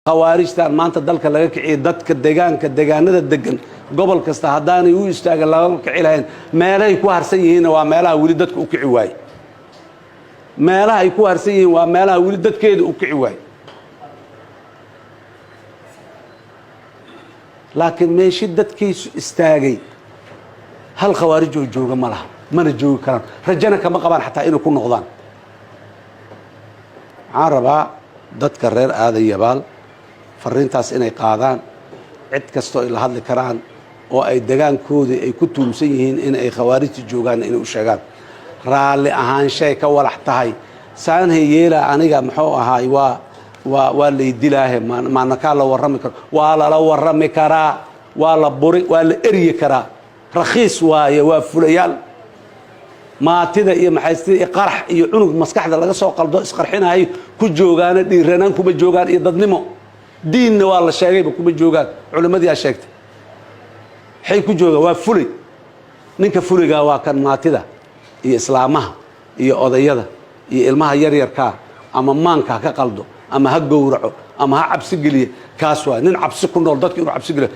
khawaarijtan maanta dalka laga kiciyo dadka deegaanada degan gobol kasta haddaanay u istaagan laga kici lahayn meelahay ku harsan yihiinna waa meelaha weli dadka u kici waayey meelaha ay ku harsan yihiin waa meelaha weli dadkeeda u kici waayey laakiin meeshii dadkiisu istaagay hal khawaarij oo jooga ma laha mana joogi karaan rajana kama qabaan xataa inay ku noqdaan waxaan rabaa dadka reer aadan yabaal fariintaas inay qaadaan cid kastoo ay la hadli karaan oo ay degaankoodii ay ku tuumsan yihiin in ay khawaarijta joogaan inay u sheegaan raalli ahaanshay ka walax tahay saanhay yeela aniga muxuu ahaay waa laydilaahe maanakaa la warrami karo waa lala warrami karaa waa la buri waa la eryi karaa rakhiis waaye waa fulayaal maatida iyo maxaystida iyo qarax iyo cunug maskaxda laga soo qaldo isqarxinayo ku joogaana dhiiranaan kuma joogaan iyo dadnimo diinna waa la sheegayba kuma joogaan culimmadii aa sheegtay waxay ku joogaan waa fulay ninka fuligaa waa kan maatida iyo islaamaha iyo odayada iyo ilmaha yaryarkaa ama maanka ka qaldo ama ha gowraco ama ha cabsi geliye kaas waa nin cabsi ku nool dadka inuu cabsi geliyo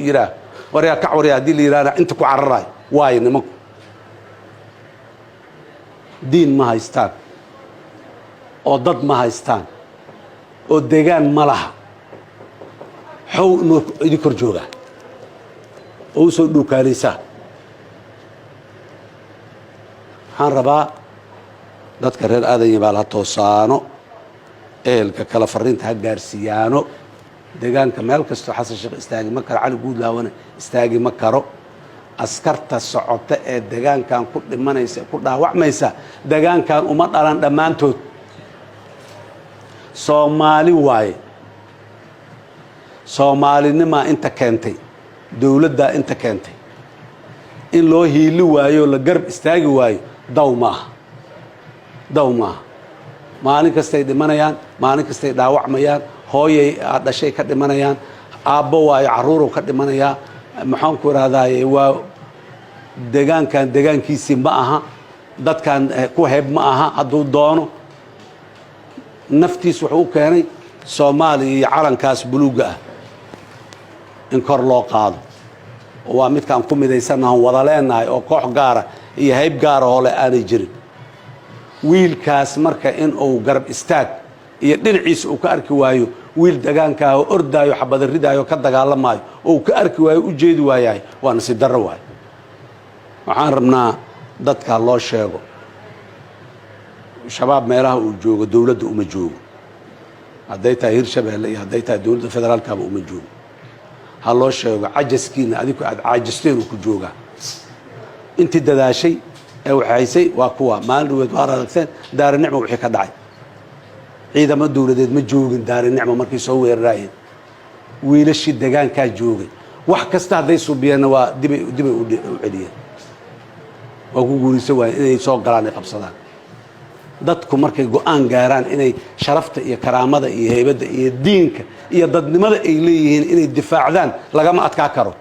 yiraa waryaa kac waryaa haddii la yidhaahda inta ku cararaay waayo nimanku diin ma haystaan oo dad ma haystaan oo deegaan ma laha xow inuu idin kor joogaa oo u soo dhuukaalaysaa waxaan rabaa dadka reer aadan yabaal ha toosaano ehelka kala fariinta ha gaarsiiyaano deegaanka meel kastoo xasan sheekh istaagi ma karo cali guudlaawana istaagi ma karo askarta socota ee deegaankan ku dhimanaysa ku dhaawacmaysa deegaankan uma dhalan dhammaantood soomaali waaye soomaalinimaa inta keentay dowladdaa inta keentay in loo hiili waayo la garab istaagi waayo daw maaha maalin kastay dhimanayaan maalin kastay dhaawacmayaan hooyay dhashay ka dhimanayaan aabbo waayo carruurow ka dhimanayaa maxaan ku idhahdaaye waa deegaankan deegaankiisii ma aha dadkan ku heb ma aha hadduu doono naftiis wuxuu u keenay soomaaliya iyo calankaas buluugga ah in kor loo qaado oo waa midkaan ku midaysannahan wada leenahay oo koox gaara iyo hayb gaara oo leh aanay jirin wiilkaas marka in uu garab istaag iyo dhinaciisa uu ka arki waayo wiil degaankaa oo ordaayo xabada ridaayo ka dagaalamaayo oo uu ka arki waayo u jeedi waayahay waa nasiib darro waayo waxaan rabnaa dadka loo sheego shabaab meelaha uu joogo dowladda uma joogo hadday tahay hirshabeelle iyo hadday tahay dowladda federaalkaba uma joogo ha loo sheego cajaskiina adigu aad caajisteen uu ku joogaa intii dadaashay ee waxaysay waa kuwa maalin dhaweed waa aragteen daarinimo wixii ka dhacay ciidamo dowladeed ma joogin daarinimo markii soo weeraraayeen wiilashii deegaankaa joogay wax kasta hadday subiyeenna waa dibay u celiyeen waa ku guuraysan waayeen inay soo galaan ay qabsadaan dadku markay go'aan gaaraan inay sharafta iyo karaamada iyo heybadda iyo diinka iyo dadnimada ay leeyihiin inay difaacdaan lagama adkaa karo